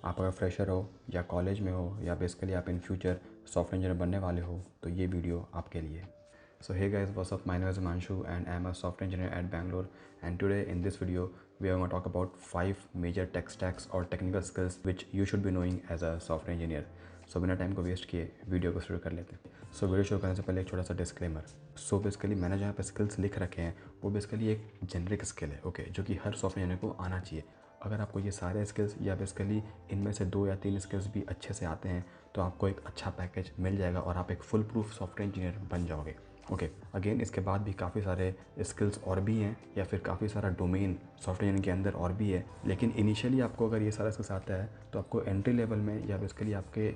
आप अगर फ्रेशर हो या कॉलेज में हो या बेसिकली आप इन फ्यूचर सॉफ्टवेयर इंजीनियर बनने वाले हो तो ये वीडियो आपके लिए। So hey guys, what's up? My name is Manshu and I'm a software engineer at Bangalore, and today in this video we are going to talk about 5 major tech stacks or technical skills which you should be knowing as a software engineer. So बिना time को waste किए video को शुरू कर लेते हैं। So video शुरू करने से पहले एक छोटा सा डिस्क्लेमर। सो बेसिकली मैंने जहाँ पे स्किल्स लिख रखे हैं वो बेसिकली एक जेनरिक स्किल है, ओके, जो कि हर सॉफ्टवेयर इंजीनियर को आना चाहिए। अगर आपको ये सारे स्किल्स या बेसिकली इनमें से 2 या 3 स्किल्स भी अच्छे से आते हैं तो आपको एक अच्छा पैकेज मिल जाएगा और आप एक फुल प्रूफ सॉफ्टवेयर इंजीनियर बन जाओगे। ओके, अगेन इसके बाद भी काफ़ी सारे स्किल्स और भी हैं या फिर काफ़ी सारा डोमेन सॉफ्टवेयर इंजीनियरिंग के अंदर और भी है, लेकिन इनिशियली आपको अगर ये सारा स्किल्स आता है तो आपको एंट्री लेवल में या बेसिकली आपके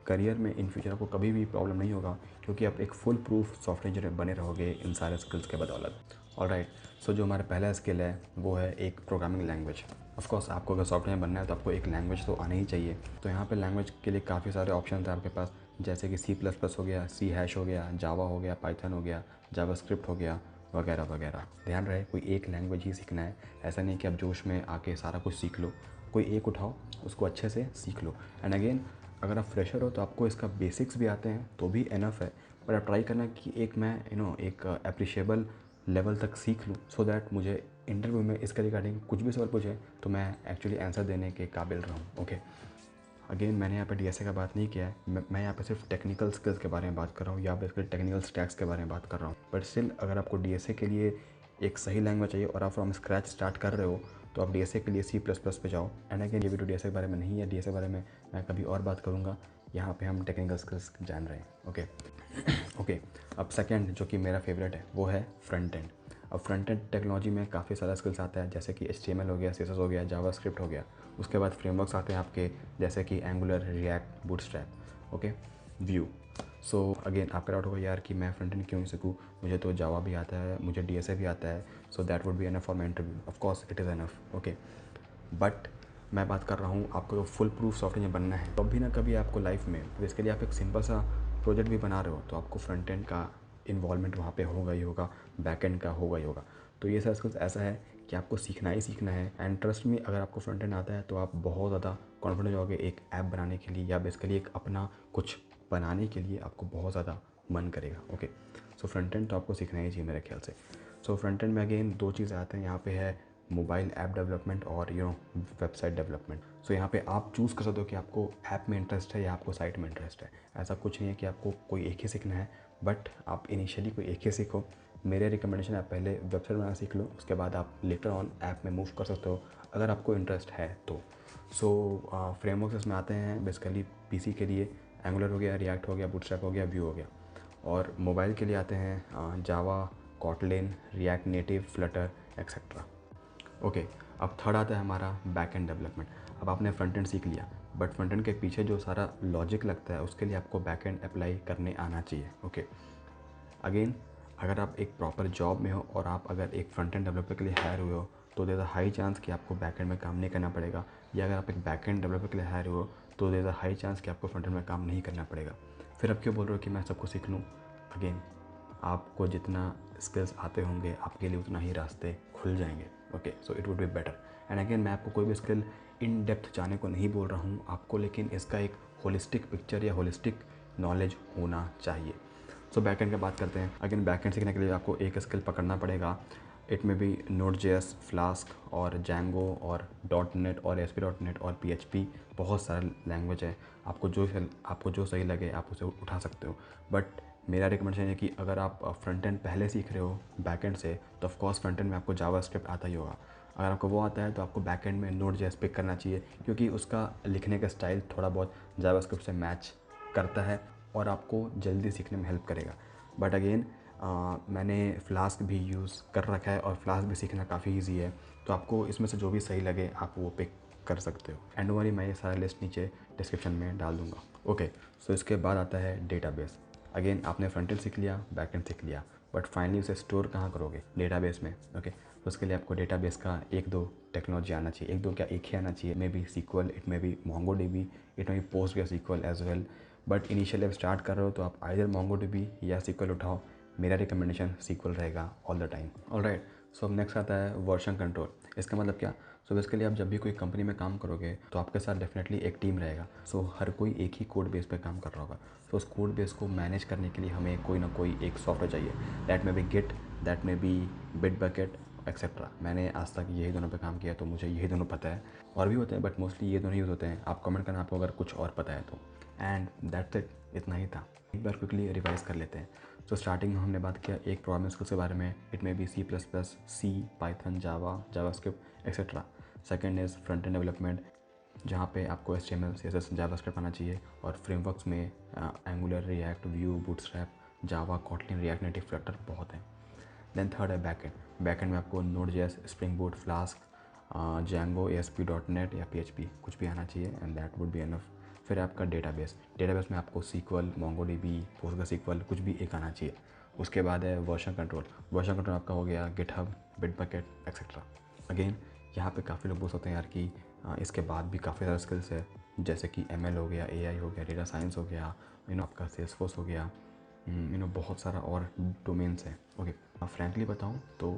करियर में इन फ्यूचर आपको कभी भी प्रॉब्लम नहीं होगा, क्योंकि आप एक फुल प्रूफ सॉफ्टवेयर इंजीनियर बने रहोगे इन सारे स्किल्स के बदौलत। ऑलराइट, सो जो हमारा पहला स्किल है वो है एक प्रोग्रामिंग लैंग्वेज। ऑफकोर्स आपको अगर सॉफ्टवेयर बनना है तो आपको एक लैंग्वेज तो आना ही चाहिए। तो यहाँ पे लैंग्वेज के लिए काफ़ी सारे ऑप्शन हैं आपके पास, जैसे कि C++ हो गया, C# हो गया, जावा हो गया, पाइथन हो गया, जावास्क्रिप्ट हो गया, वगैरह वगैरह। ध्यान रहे कोई एक लैंग्वेज ही सीखना है, ऐसा नहीं कि आप जोश में आके सारा कुछ सीख लो। कोई एक उठाओ, उसको अच्छे से सीख लो। एंड अगेन अगर आप फ्रेशर हो तो आपको इसका बेसिक्स भी आते हैं तो भी इनफ है, पर आप ट्राई करना कि एक मैं एक अप्रिशिएबल लेवल तक सीख लूँ, सो दैट मुझे इंटरव्यू में इसके रिगार्डिंग कुछ भी सवाल पूछे तो मैं एक्चुअली आंसर देने के काबिल रहूँ। ओके, अगेन मैंने यहाँ पे डीएसए का बात नहीं किया है, मैं यहाँ पे सिर्फ टेक्निकल स्किल्स के बारे में बात कर रहा हूँ या बेसिकली टेक्निकल स्टैक्स के बारे में बात कर रहा हूँ। बट स्टिल अगर आपको डीएसए के लिए एक सही लैंग्वेज चाहिए और आप फ्रॉम स्क्रैच स्टार्ट कर रहे हो तो आप डीएसए के लिए C++ पे जाओ। एंड अगेन ये वीडियो डीएसए के बारे में नहीं है, डीएसए के बारे में मैं कभी और बात करूँगा, यहाँ पे हम टेक्निकल स्किल्स जान रहे हैं। ओके ओके, अब सेकेंड जो कि मेरा फेवरेट है वो है फ्रंट एंड। अब फ्रंट एंड टेक्नोलॉजी में काफ़ी सारा स्किल्स आता है, जैसे कि HTML हो गया, CSS हो गया, जावास्क्रिप्ट हो गया। उसके बाद फ्रेमवर्क्स आते हैं आपके, जैसे कि angular, react, bootstrap, okay, view. So again आपका डाउट होगा यार कि मैं फ्रंट एंड क्यों नहीं सीखूँ, मुझे तो जावा भी आता है, मुझे डीएसए भी आता है, so that would be enough for my interview. Of course it is enough, okay, but मैं बात कर रहा हूँ आपको फुल प्रूफ सॉफ्टवेयर बनना है तो कभी ना कभी आपको लाइफ में, इसके लिए आप एक सिंपल सा प्रोजेक्ट भी बना रहे हो तो आपको फ्रंट एंड का इन्वॉल्वमेंट वहाँ पे होगा ही होगा, बैक एंड का होगा ही होगा। तो ये सारा स्किल्स ऐसा है कि आपको सीखना ही सीखना है। एंड ट्रस्ट में अगर आपको फ्रंट एंड आता है तो आप बहुत ज़्यादा कॉन्फिडेंट हो जाओगे एक ऐप बनाने के लिए या बेसिकली एक अपना कुछ बनाने के लिए आपको बहुत ज़्यादा मन करेगा। ओके, सो फ्रंट एंड तो आपको सीखना ही चाहिए मेरे ख्याल से। सो फ्रंट एंड में अगेन 2 चीज़ें आते हैं, यहाँ पे है मोबाइल ऐप डेवलपमेंट और वेबसाइट डेवलपमेंट। सो यहाँ पे आप चूज़ कर सकते हो कि आपको ऐप में इंटरेस्ट है या आपको साइट में इंटरेस्ट है। ऐसा कुछ नहीं है कि आपको कोई एक ही सीखना है, बट आप इनिशियली कोई एक ही सीखो। मेरे रिकमेंडेशन आप पहले वेबसाइट बनाना सीख लो, उसके बाद आप लेटर ऑन ऐप में मूव कर सकते हो अगर आपको इंटरेस्ट है तो। सो फ्रेमवर्क्स इसमें आते हैं बेसिकली पीसी के लिए एंगुलर हो गया, रिएक्ट हो गया, बूटस्ट्रैप हो गया, व्यू हो गया। और मोबाइल के लिए आते हैं Java, Kotlin, React Native, Flutter etcetera. Okay, अब थर्ड आता है हमारा बैक एंड डेवलपमेंट। अब आपने फ्रंट एंड सीख लिया, बट फ्रंट एंड के पीछे जो सारा लॉजिक लगता है उसके लिए आपको बैक एंड अप्लाई करने आना चाहिए। ओके, अगेन अगर आप एक प्रॉपर जॉब में हो और आप अगर एक फ्रंट एंड डेवलपर के लिए हायर हुए हो तो देयर अ हाई चांस कि आपको बैक एंड में काम नहीं करना पड़ेगा, या अगर आप एक बैक एंड डेवलपर के लिए हायर हुए हो तो देयर अ हाई चांस कि आपको फ्रंट एंड में काम नहीं करना पड़ेगा। फिर आप क्यों बोल रहे हो कि मैं सबको सीख लूँ? अगेन आपको जितना स्किल्स आते होंगे आपके लिए उतना ही रास्ते खुल जाएंगे। Okay, so it would be better. And again मैं आपको कोई भी स्किल इन डेप्थ जाने को नहीं बोल रहा हूँ आपको, लेकिन इसका एक होलिस्टिक पिक्चर या होलिस्टिक नॉलेज होना चाहिए। सो बैकएंड की बात करते हैं। अगेन बैकएंड सीखने के लिए आपको एक स्किल पकड़ना पड़ेगा। इट में भी Node.js, फ्लास्क और Django और .NET और ASP.NET और PHP, बहुत सारे लैंग्वेज है। आपको जो सही लगे आप उसे उठा सकते हो। बट मेरा रिकमेंडेशन है कि अगर आप फ्रंट एंड पहले सीख रहे हो बैक एंड से तो ऑफकोर्स फ्रंट एंड में आपको जावास्क्रिप्ट आता ही होगा। अगर आपको वो आता है तो आपको बैक एंड में Node.js पिक करना चाहिए, क्योंकि उसका लिखने का स्टाइल थोड़ा बहुत जावास्क्रिप्ट से मैच करता है और आपको जल्दी सीखने में हेल्प करेगा। बट अगेन मैंने फ्लास्क भी यूज़ कर रखा है और फ्लास्क भी सीखना काफ़ी ईजी है, तो आपको इसमें से जो भी सही लगे आप वो पिक कर सकते हो। एंड वरी मैं ये सारा लिस्ट नीचे डिस्क्रिप्शन में डाल दूँगा। ओके, सो इसके बाद आता है डेटाबेस। अगेन आपने फ्रंट एंड सीख लिया, बैक एंड सीख लिया, बट फाइनली उसे स्टोर कहाँ करोगे? डेटाबेस में। ओके, तो उसके लिए आपको डेटाबेस का 1-2 टेक्नोलॉजी आना चाहिए। 1-2 क्या, एक ही आना चाहिए। May be SQL, it may be MongoDB, it may be PostgreSQL as well. But initially आप स्टार्ट कर रहे हो तो आप आइदर MongoDB या SQL उठाओ। मेरा रिकमेंडेशन SQL रहेगा ऑल द टाइम। ऑलराइट, सो अब नेक्स्ट आता है वर्जन कंट्रोल। इसका मतलब क्या? सो बेसिकली आप जब भी कोई कंपनी में काम करोगे तो आपके साथ डेफिनेटली एक टीम रहेगा। सो हर कोई एक ही कोड बेस पे काम कर रहा होगा। तो उस कोड बेस को मैनेज करने के लिए हमें कोई ना कोई एक सॉफ्टवेयर चाहिए। दैट में बी गिट, दैट में बी बिटबकेट एक्सेट्रा। मैंने आज तक यही दोनों पे काम किया तो मुझे यही दोनों पता है। और भी होते हैं बट मोस्टली ये दोनों यूज़ होते हैं। आप कमेंट करना आपको अगर कुछ और पता है तो। एंड दैट्स इट, इतना ही था। एक बार क्विकली रिवाइज कर लेते हैं। तो स्टार्टिंग में हमने बात किया एक प्रोग्रामिंग स्किल्स के बारे में। It may be C plus plus, C, Python, Java, JavaScript etcetera. Second is front end development, जहाँ पे आपको HTML, CSS, जावास्क्रिप्ट आना चाहिए। और फ्रेमवर्क्स में एंगुलर, रिएक्ट, व्यू, बूटस्ट्रैप, जावा, कॉटलिन, रिएक्ट नेटिव, फ्लटर बहुत हैं। देन थर्ड है बैकएंड। बैकएंड में आपको Node.js, spring boot, flask, Django, ASP.NET या PHP कुछ भी आना चाहिए and that would be enough. फिर आपका डेटाबेस। डेटाबेस में आपको SQL, MongoDB, PostgreSQL कुछ भी एक आना चाहिए। उसके बाद है वर्जन कंट्रोल। वर्जन कंट्रोल आपका हो गया गिटहब, बिटबकेट एक्सेट्रा। अगेन यहाँ पे काफ़ी लोग बोल सकते हैं यार कि इसके बाद भी काफ़ी सारे स्किल्स है, जैसे कि ML हो गया, AI हो गया, डेटा साइंस हो गया, आपका सेल्सफोर्स हो गया, बहुत सारा और डोमेन्स हैं। ओके, फ्रैंकली बताऊँ तो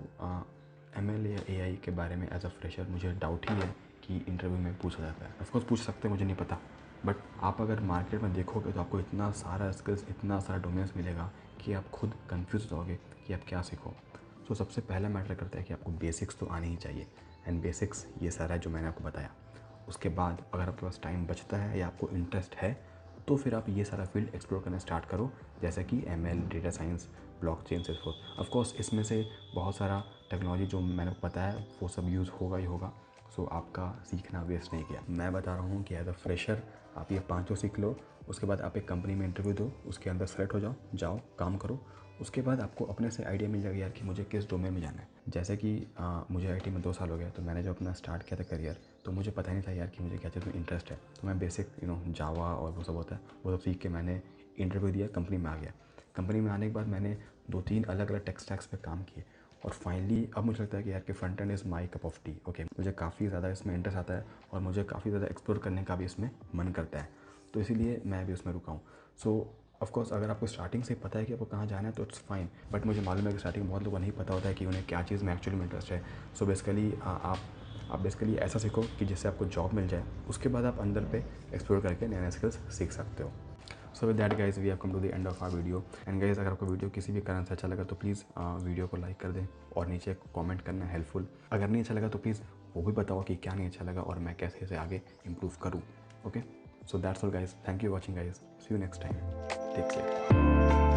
ML या AI के बारे में एज अ फ्रेशर मुझे डाउट ही है कि इंटरव्यू में पूछा जाता है। ऑफकोर्स पूछ सकते हैं, मुझे नहीं पता, बट आप अगर मार्केट में देखोगे तो आपको इतना सारा स्किल्स, इतना सारा डोमेन्स मिलेगा कि आप खुद कंफ्यूज होगे कि आप क्या सीखो। सो सबसे पहला मैटर करता है कि आपको बेसिक्स तो आने ही चाहिए। एंड बेसिक्स ये सारा है जो मैंने आपको बताया। उसके बाद अगर आपके पास टाइम बचता है या आपको इंटरेस्ट है तो फिर आप ये सारा फील्ड एक्सप्लोर करना स्टार्ट करो, जैसे कि ML, data science, blockchain, Salesforce. Of course इसमें से बहुत सारा टेक्नोलॉजी जो मैंने बताया वो सब यूज़ होगा ही होगा। सो आपका सीखना वेस्ट नहीं किया। मैं बता रहा हूँ कि एज अ फ्रेशर आप ये पाँचों सीख लो। उसके बाद आप एक कंपनी में इंटरव्यू दो, उसके अंदर सेलेक्ट हो जाओ, जाओ काम करो। उसके बाद आपको अपने से आइडिया मिल जाएगा यार कि मुझे किस डोमेन में जाना है। जैसे कि मुझे IT में 2 साल हो गया, तो मैंने जो अपना स्टार्ट किया था करियर, तो मुझे पता नहीं था यार कि मुझे क्या चीज़ में इंटरेस्ट है। तो मैं बेसिक जावा और वो सब होता है वो सब सीख के मैंने इंटरव्यू दिया, कंपनी में आ गया। कंपनी में आने के बाद मैंने 2-3 अलग अलग टेक स्टैक्स पे काम किए और फाइनली अब मुझे लगता है कि यार कि front end is my cup of T. Okay, मुझे काफ़ी ज़्यादा इसमें इंटरेस्ट आता है और मुझे काफ़ी ज़्यादा एक्सप्लोर करने का भी इसमें मन करता है, तो इसीलिए मैं भी उसमें रुका हूँ। सो ऑफकोर्स अगर आपको स्टार्टिंग से पता है कि आपको कहाँ जाना है तो इट्स फाइन, बट मुझे मालूम है कि स्टार्टिंग में बहुत लोगों को नहीं पता होता है कि उन्हें क्या चीज़ में एक्चुअली में इंटरेस्ट है। सो बेसिकली आप बेसिकली ऐसा सीखो कि जिससे आपको जॉब मिल जाए, उसके बाद आप अंदर पे एक्सप्लोर करके नए नए स्किल्स सीख सकते हो। So with that guys we have come to the end of our video. And guys अगर आपको वीडियो किसी भी कारण से अच्छा लगा तो प्लीज़ वीडियो को लाइक कर दें और नीचे कमेंट करना हेल्पफुल। अगर नहीं अच्छा लगा तो प्लीज़ वो भी बताओ कि क्या नहीं अच्छा लगा और मैं कैसे इसे आगे इम्प्रूव करूँ। Okay, so that's all guys, thank you watching guys, see you next time, take care.